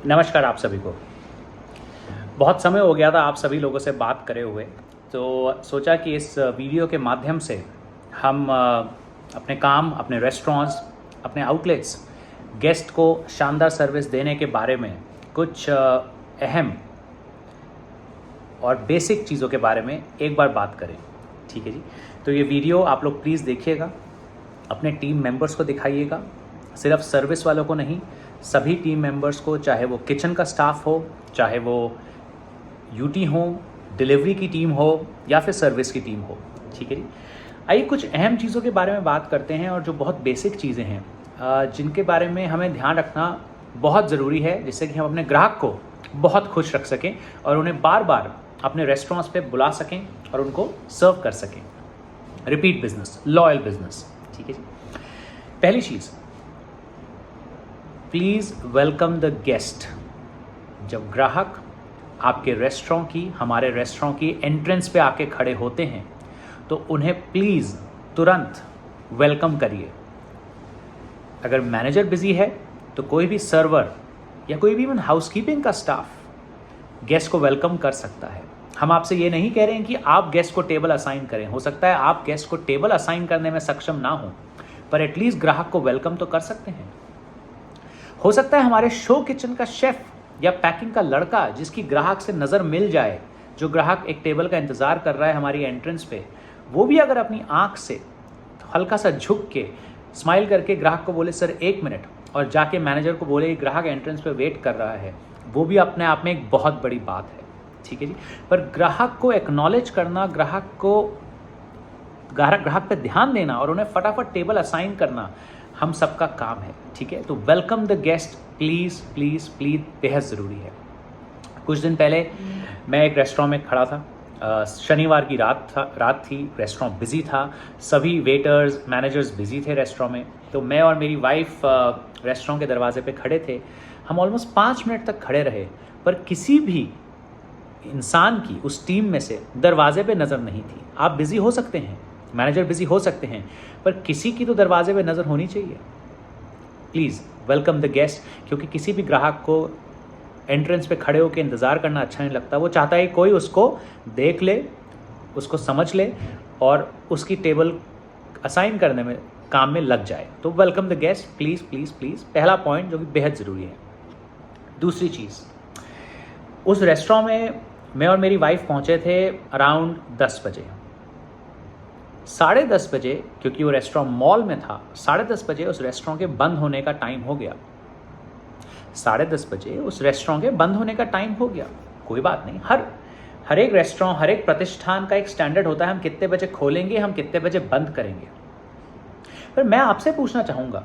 नमस्कार आप सभी को। बहुत समय हो गया था आप सभी लोगों से बात करे हुए, तो सोचा कि इस वीडियो के माध्यम से हम अपने काम, अपने रेस्टोरेंट्स, अपने आउटलेट्स, गेस्ट को शानदार सर्विस देने के बारे में कुछ अहम और बेसिक चीज़ों के बारे में एक बार बात करें। ठीक है जी। तो ये वीडियो आप लोग प्लीज़ देखिएगा, अपने टीम मेंबर्स को दिखाइएगा, सिर्फ सर्विस वालों को नहीं, सभी टीम मेंबर्स को, चाहे वो किचन का स्टाफ हो, चाहे वो यूटी हो, डिलीवरी की टीम हो या फिर सर्विस की टीम हो। ठीक है जी। आइए कुछ अहम चीज़ों के बारे में बात करते हैं और जो बहुत बेसिक चीज़ें हैं जिनके बारे में हमें ध्यान रखना बहुत ज़रूरी है, जिससे कि हम अपने ग्राहक को बहुत खुश रख सकें और उन्हें बार बार अपने रेस्टोरेंट्स पे बुला सकें और उनको सर्व कर सकें। Repeat business, loyal business. ठीक है जी। पहली चीज़, प्लीज़ वेलकम द गेस्ट। जब ग्राहक आपके रेस्टोरेंट की, हमारे रेस्टोरेंट की एंट्रेंस पे आके खड़े होते हैं तो उन्हें प्लीज़ तुरंत वेलकम करिए। अगर मैनेजर बिजी है तो कोई भी सर्वर या कोई भी इवन हाउसकीपिंग का स्टाफ गेस्ट को वेलकम कर सकता है। हम आपसे ये नहीं कह रहे हैं कि आप गेस्ट को टेबल असाइन करें। हो सकता है आप गेस्ट को टेबल असाइन करने में सक्षम ना हो, पर एटलीस्ट ग्राहक को वेलकम तो कर सकते हैं। हो सकता है हमारे शो किचन का शेफ या पैकिंग का लड़का जिसकी ग्राहक से नज़र मिल जाए, जो ग्राहक एक टेबल का इंतज़ार कर रहा है हमारी एंट्रेंस पे, वो भी अगर अपनी आंख से हल्का सा झुक के स्माइल करके ग्राहक को बोले सर 1 मिनट, और जाके मैनेजर को बोले ग्राहक एंट्रेंस पे वेट कर रहा है, वो भी अपने आप में एक बहुत बड़ी बात है। ठीक है जी। पर ग्राहक को एक्नॉलेज करना, ग्राहक पे ध्यान देना और उन्हें फटाफट टेबल असाइन करना हम सबका काम है। ठीक है। तो welcome the guest, please please please, बेहद ज़रूरी है। कुछ दिन पहले मैं एक रेस्टोरेंट में खड़ा था, शनिवार की रात थी, रेस्टोरेंट बिजी था, सभी वेटर्स, मैनेजर्स बिजी थे रेस्टोरेंट में। तो मैं और मेरी वाइफ रेस्टोरेंट के दरवाजे पे खड़े थे। हम ऑलमोस्ट 5 मिनट तक खड़े रहे, पर किसी भी इंसान की उस टीम में से दरवाजे पे नज़र नहीं थी। आप बिज़ी हो सकते हैं, मैनेजर बिजी हो सकते हैं, पर किसी की तो दरवाजे पे नज़र होनी चाहिए। प्लीज़ वेलकम द गेस्ट, क्योंकि किसी भी ग्राहक को एंट्रेंस पे खड़े होकर इंतज़ार करना अच्छा नहीं लगता। वो चाहता है कोई उसको देख ले, उसको समझ ले और उसकी टेबल असाइन करने में, काम में लग जाए। तो welcome the guest, please please please, पहला पॉइंट जो कि बेहद ज़रूरी है। दूसरी चीज़, उस रेस्टोरेंट में मैं और मेरी वाइफ पहुँचे थे अराउंड 10 बजे। 10:30 बजे, क्योंकि वो रेस्टोरेंट मॉल में था, 10:30 बजे उस रेस्टोरेंट के बंद होने का टाइम हो गया। 10:30 बजे उस रेस्टोरेंट के बंद होने का टाइम हो गया। कोई बात नहीं, हर एक रेस्टोरेंट, हर एक प्रतिष्ठान का एक स्टैंडर्ड होता है, हम कितने बजे खोलेंगे, हम कितने बजे बंद करेंगे। पर मैं आपसे पूछना चाहूँगा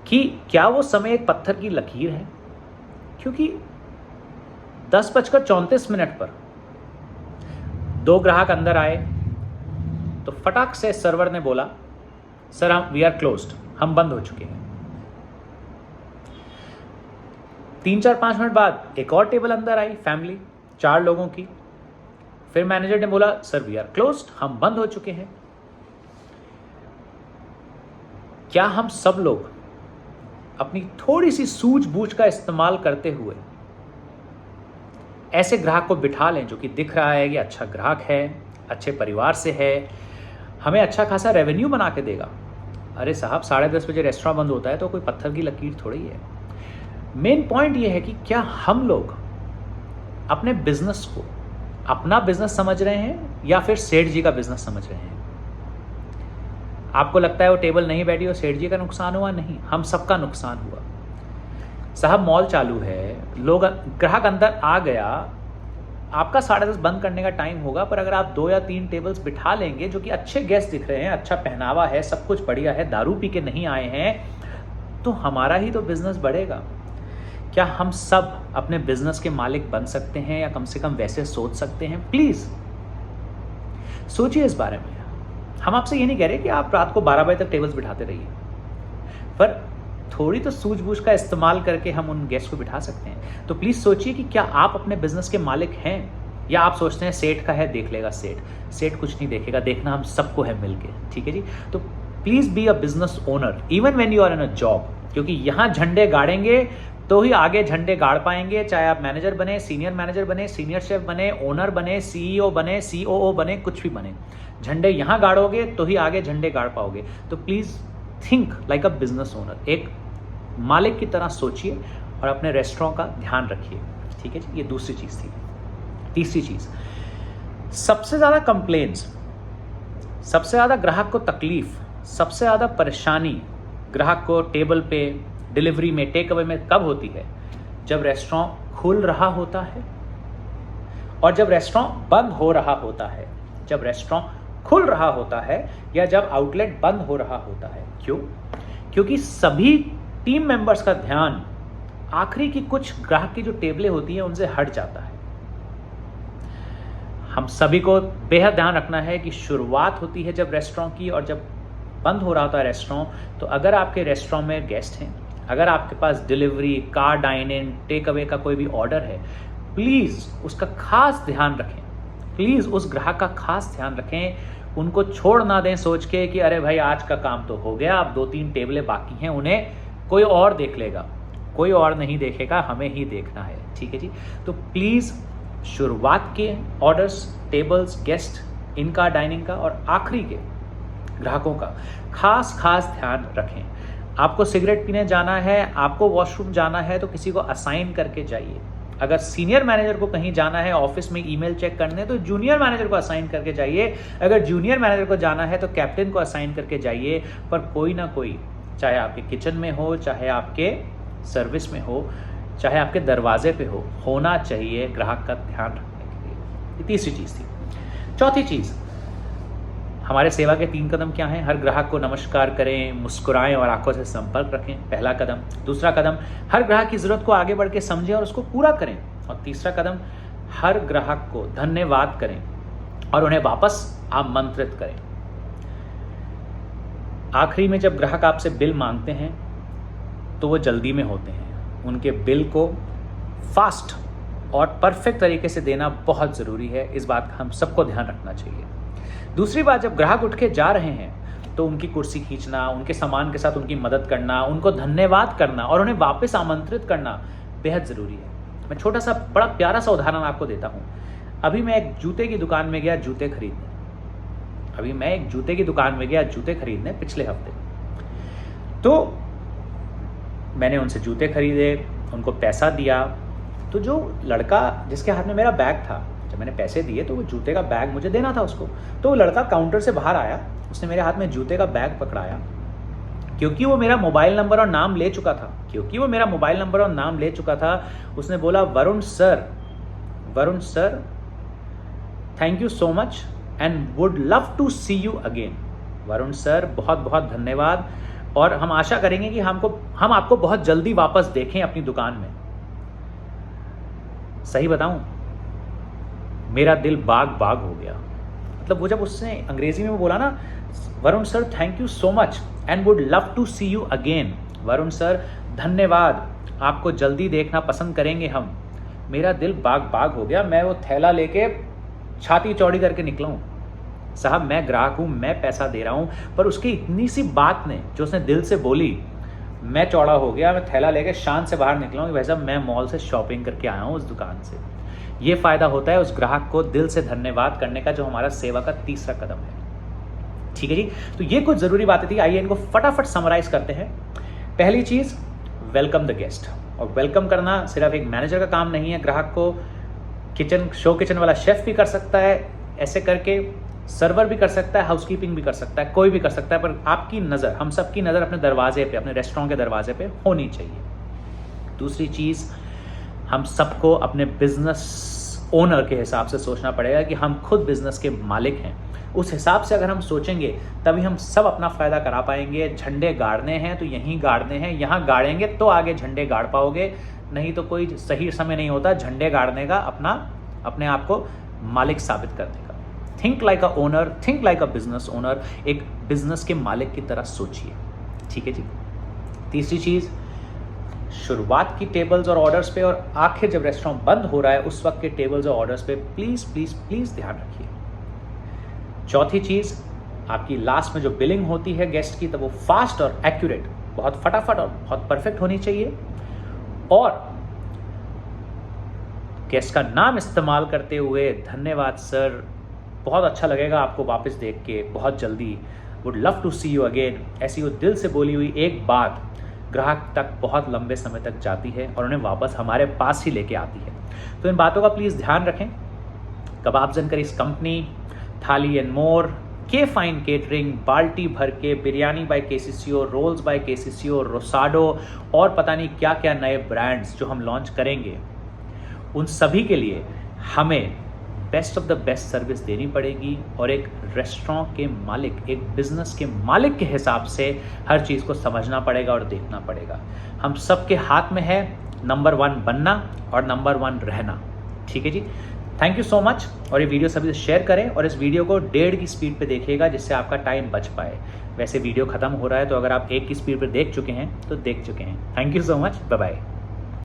कि क्या वो समय एक पत्थर की लकीर है? क्योंकि 10:34 पर 2 ग्राहक अंदर आए तो फटाक से सर्वर ने बोला सर वी आर क्लोज्ड, हम बंद हो चुके हैं। 3-4-5 मिनट बाद एक और टेबल अंदर आई, फैमिली 4 लोगों की। फिर मैनेजर ने बोला सर वी आर क्लोज्ड, हम बंद हो चुके हैं। क्या हम सब लोग अपनी थोड़ी सी सूझबूझ का इस्तेमाल करते हुए ऐसे ग्राहक को बिठा लें जो कि दिख रहा है कि अच्छा ग्राहक है, अच्छे परिवार से है, हमें अच्छा खासा रेवेन्यू बना के देगा? अरे साहब, 10:30 बजे रेस्टोरेंट बंद होता है तो कोई पत्थर की लकीर थोड़ी है। मेन पॉइंट ये है कि क्या हम लोग अपने बिजनेस को अपना बिजनेस समझ रहे हैं या फिर सेठ जी का बिजनेस समझ रहे हैं? आपको लगता है वो टेबल नहीं बैठी और सेठ जी का नुकसान हुआ? नहीं, हम सबका नुकसान हुआ। साहब मॉल चालू है, लोग, ग्राहक अंदर आ गया, आपका 10:30 बंद करने का टाइम होगा, पर अगर आप 2 या 3 टेबल्स बिठा लेंगे जो कि अच्छे गेस्ट दिख रहे हैं, अच्छा पहनावा है, सब कुछ बढ़िया है, दारू पी के नहीं आए हैं, तो हमारा ही तो बिजनेस बढ़ेगा। क्या हम सब अपने बिजनेस के मालिक बन सकते हैं या कम से कम वैसे सोच सकते हैं? प्लीज़ सोचिए इस बारे में। हम आपसे ये नहीं कह रहे कि आप रात को 12 बजे तक टेबल्स बिठाते रहिए, पर थोड़ी तो सूझबूझ का इस्तेमाल करके हम उन गेस्ट को बिठा सकते हैं। तो प्लीज़ सोचिए कि क्या आप अपने बिजनेस के मालिक हैं या आप सोचते हैं सेठ का है, देख लेगा सेठ कुछ नहीं देखेगा, देखना हम सबको है मिलके। ठीक है जी। तो please be a business owner even when you are in a job, क्योंकि यहाँ झंडे गाड़ेंगे तो ही आगे झंडे गाड़ पाएंगे। चाहे आप मैनेजर बने, सीनियर मैनेजर बने, सीनियर शेफ बने, ओनर बने, सीईओ बने, सीओओ बने, कुछ भी बने, झंडे यहाँ गाड़ोगे तो ही आगे झंडे गाड़ पाओगे। तो please think like a business owner, एक मालिक की तरह सोचिए और अपने रेस्टोरेंट का ध्यान रखिए। ठीक है जी, ये दूसरी चीज़ थी। तीसरी चीज़, सबसे ज़्यादा कंप्लेंट्स, सबसे ज़्यादा ग्राहक को तकलीफ, सबसे ज़्यादा परेशानी ग्राहक को टेबल पे, डिलीवरी में, टेक अवे में कब होती है? जब रेस्टोरेंट खुल रहा होता है और जब रेस्टोरेंट बंद हो रहा होता है। जब रेस्टोरेंट खुल रहा होता है या जब आउटलेट बंद हो रहा होता है। क्यों? क्योंकि सभी टीम मेंबर्स का ध्यान आखिरी की कुछ ग्राहक की जो टेबलें होती हैं उनसे हट जाता है। हम सभी को बेहद ध्यान रखना है कि शुरुआत होती है जब रेस्टोरेंट की और जब बंद हो रहा होता है रेस्टोरेंट। तो अगर आपके रेस्टोरेंट में गेस्ट हैं, अगर आपके पास delivery, car dine in, take away का कोई भी ऑर्डर है, प्लीज़ उसका खास ध्यान रखें। प्लीज़ उस ग्राहक का खास ध्यान रखें। उनको छोड़ ना दें सोच के कि अरे भाई आज का काम तो हो गया, अब 2-3 टेबलें बाकी हैं, उन्हें कोई और देख लेगा। कोई और नहीं देखेगा, हमें ही देखना है। ठीक है जी। तो प्लीज़ शुरुआत के ऑर्डर्स, टेबल्स, गेस्ट, इनका, डाइनिंग का और आखिरी के ग्राहकों का खास ध्यान रखें। आपको सिगरेट पीने जाना है, आपको वॉशरूम जाना है, तो किसी को असाइन करके जाइए। अगर सीनियर मैनेजर को कहीं जाना है, ऑफिस में ईमेल चेक करने, तो जूनियर मैनेजर को असाइन करके जाइए। अगर जूनियर मैनेजर को जाना है तो कैप्टन को असाइन करके जाइए। पर कोई ना कोई, चाहे आपके किचन में हो, चाहे आपके सर्विस में हो, चाहे आपके दरवाजे पे हो, होना चाहिए ग्राहक का ध्यान रखने के लिए। ये तीसरी चीज़ थी। चौथी चीज़, हमारे सेवा के 3 कदम क्या हैं? हर ग्राहक को नमस्कार करें, मुस्कुराएं और आंखों से संपर्क रखें, पहला कदम। दूसरा कदम, हर ग्राहक की ज़रूरत को आगे बढ़ के समझें और उसको पूरा करें। और तीसरा कदम, हर ग्राहक को धन्यवाद करें और उन्हें वापस आमंत्रित करें। आखिरी में जब ग्राहक आपसे बिल मांगते हैं तो वो जल्दी में होते हैं। उनके बिल को फास्ट और परफेक्ट तरीके से देना बहुत ज़रूरी है। इस बात का हम सबको ध्यान रखना चाहिए। दूसरी बात, जब ग्राहक उठ के जा रहे हैं तो उनकी कुर्सी खींचना, उनके सामान के साथ उनकी मदद करना, उनको धन्यवाद करना और उन्हें वापस आमंत्रित करना बेहद ज़रूरी है। मैं छोटा सा बड़ा प्यारा सा उदाहरण आपको देता हूँ। अभी मैं एक जूते की दुकान में गया जूते खरीदने पिछले हफ्ते। तो मैंने उनसे जूते खरीदे, उनको पैसा दिया। तो जो लड़का जिसके हाथ में मेरा बैग था, जब मैंने पैसे दिए तो वो जूते का बैग मुझे देना था उसको। तो वो लड़का काउंटर से बाहर आया, उसने मेरे हाथ में जूते का बैग पकड़ाया। क्योंकि वो मेरा मोबाइल नंबर और नाम ले चुका था, उसने बोला, Varun sir thank you so much and would love to see you again. Varun sir, बहुत बहुत धन्यवाद और हम आशा करेंगे कि हम आपको बहुत जल्दी वापस देखें अपनी दुकान में। सही बताऊं, मेरा दिल बाग हो गया। मतलब वो जब उसने अंग्रेजी में वो बोला ना, Varun sir thank you so much and would love to see you again. Varun sir धन्यवाद, आपको जल्दी देखना पसंद करेंगे हम। मेरा दिल बाग हो गया। मैं वो थैला लेके छाती चौड़ी करके निकला हूँ। साहब, मैं ग्राहक हूँ, मैं पैसा दे रहा हूँ, पर उसकी इतनी सी बात ने जो उसने दिल से बोली, मैं चौड़ा हो गया। मैं थैला लेके शान से बाहर निकला हूँ कि भाई साहब मैं मॉल से शॉपिंग करके आया हूँ उस दुकान से। ये फ़ायदा होता है उस ग्राहक को दिल से धन्यवाद करने का, जो हमारा सेवा का तीसरा कदम है। ठीक है जी। तो ये कुछ ज़रूरी बातें थी, आइए इनको फटाफट समराइज करते हैं। पहली चीज़, वेलकम द गेस्ट। और वेलकम करना सिर्फ एक मैनेजर का काम नहीं है। ग्राहक को किचन वाला शेफ़ भी कर सकता है, ऐसे करके सर्वर भी कर सकता है, हाउसकीपिंग भी कर सकता है, कोई भी कर सकता है। पर आपकी नज़र, हम सबकी नज़र अपने दरवाजे पे, अपने रेस्टोरेंट के दरवाजे पे होनी चाहिए। दूसरी चीज़, हम सबको अपने बिजनेस ओनर के हिसाब से सोचना पड़ेगा कि हम खुद बिजनेस के मालिक हैं। उस हिसाब से अगर हम सोचेंगे तभी हम सब अपना फ़ायदा करा पाएंगे। झंडे गाड़ने हैं तो यहीं गाड़ने हैं, यहाँ गाड़ेंगे तो आगे झंडे गाड़ पाओगे, नहीं तो कोई सही समय नहीं होता झंडे गाड़ने का, अपने आप को मालिक साबित करने का। Think like a owner, think like a business owner. एक बिजनेस के मालिक की तरह सोचिए। ठीक है जी। तीसरी चीज़, शुरुआत की टेबल्स और ऑर्डर्स पे और आखिर जब रेस्टोरेंट बंद हो रहा है उस वक्त के टेबल्स और ऑर्डर्स पे प्लीज़ ध्यान रखिए। चौथी चीज़, आपकी लास्ट में जो बिलिंग होती है गेस्ट की, तो वो फास्ट और एक्यूरेट, बहुत फटाफट और बहुत परफेक्ट होनी चाहिए। और गेस्ट का नाम इस्तेमाल करते हुए धन्यवाद सर, बहुत अच्छा लगेगा आपको वापस देख के बहुत जल्दी, would love to see you again. ऐसी वो दिल से बोली हुई एक बात ग्राहक तक बहुत लंबे समय तक जाती है और उन्हें वापस हमारे पास ही लेके आती है। तो इन बातों का प्लीज़ ध्यान रखें। कबाब्स एंड करीज कंपनी, थाली एंड मोर, के फाइन केटरिंग, बाल्टी भर के, बिरयानी बाय केसीसीओ, रोल्स बाय केसीसीओ, रोसाडो और पता नहीं क्या क्या नए ब्रांड्स जो हम लॉन्च करेंगे, उन सभी के लिए हमें best of the best service देनी पड़ेगी और एक रेस्टोरेंट के मालिक, एक बिजनेस के मालिक के हिसाब से हर चीज़ को समझना पड़ेगा और देखना पड़ेगा। हम सबके हाथ में है नंबर 1 बनना और नंबर 1 रहना। ठीक है जी, थैंक यू सो मच। और ये वीडियो सभी से शेयर करें और इस वीडियो को 1.5 की स्पीड पे देखिएगा जिससे आपका टाइम बच पाए। वैसे वीडियो खत्म हो रहा है तो अगर आप 1 की स्पीड पे देख चुके हैं तो देख चुके हैं। Thank you so much, bye bye.